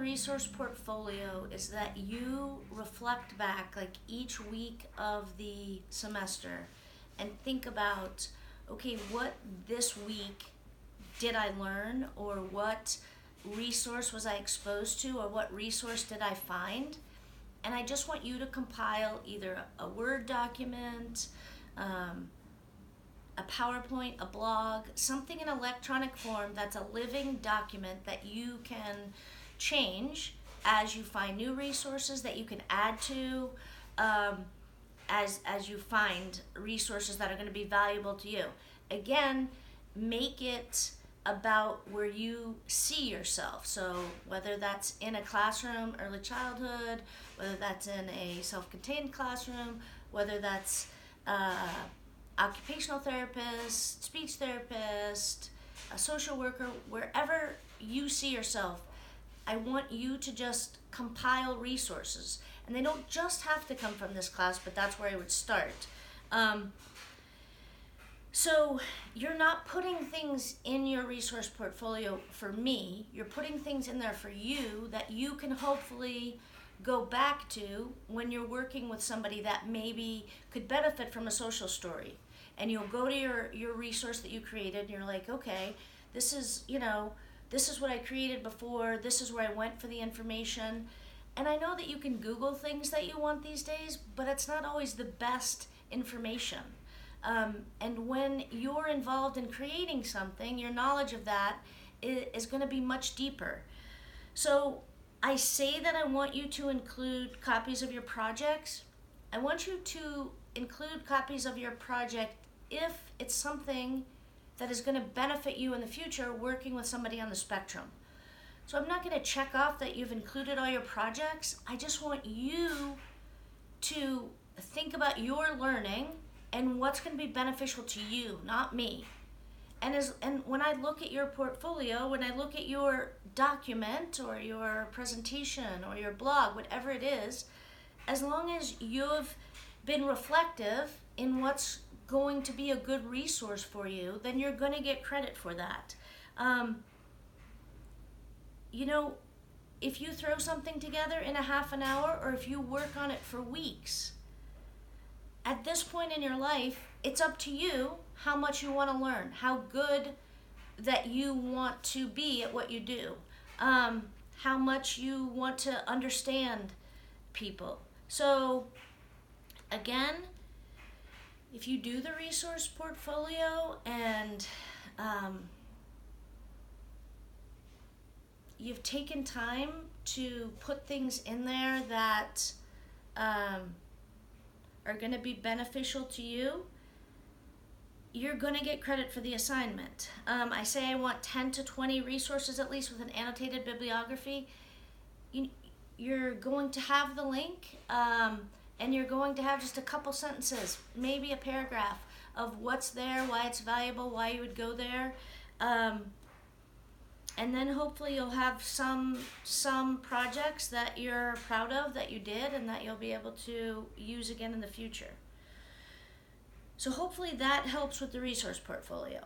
resource portfolio is that you reflect back like each week of the semester and think about, okay, what this week did I learn, or what resource was I exposed to, or what resource did I find? And I just want you to compile either a Word document, a PowerPoint, a blog, something in electronic form that's a living document that you can change as you find new resources that you can add to, as you find resources that are going to be valuable to you. Again, make it about where you see yourself. So whether that's in a classroom, early childhood, whether that's in a self-contained classroom, whether that's occupational therapist, speech therapist, a social worker, wherever you see yourself, I want you to just compile resources. And they don't just have to come from this class, but that's where I would start. So you're not putting things in your resource portfolio for me, you're putting things in there for you that you can hopefully go back to when you're working with somebody that maybe could benefit from a social story. And you'll go to your resource that you created and you're like, okay, this is what I created before, this is where I went for the information. And I know that you can Google things that you want these days, but it's not always the best information. And when you're involved in creating something, your knowledge of that is going to be much deeper. So I say that I want you to include copies of your projects. I want you to include copies of your project if it's something that is going to benefit you in the future working with somebody on the spectrum. So I'm not going to check off that you've included all your projects. I just want you to think about your learning and what's going to be beneficial to you, not me. And when I look at your portfolio, when I look at your document or your presentation or your blog, whatever it is, as long as you've been reflective in what's going to be a good resource for you, then you're going to get credit for that. If you throw something together in a half an hour, or if you work on it for weeks, at this point in your life, it's up to you how much you want to learn, how good that you want to be at what you do, how much you want to understand people. So again, if you do the resource portfolio and you've taken time to put things in there that are going to be beneficial to you, you're going to get credit for the assignment. I say I want 10 to 20 resources at least with an annotated bibliography. You're going to have the link, and you're going to have just a couple sentences, maybe a paragraph of what's there, why it's valuable, why you would go there. And then hopefully you'll have some projects that you're proud of that you did and that you'll be able to use again in the future. So hopefully that helps with the resource portfolio.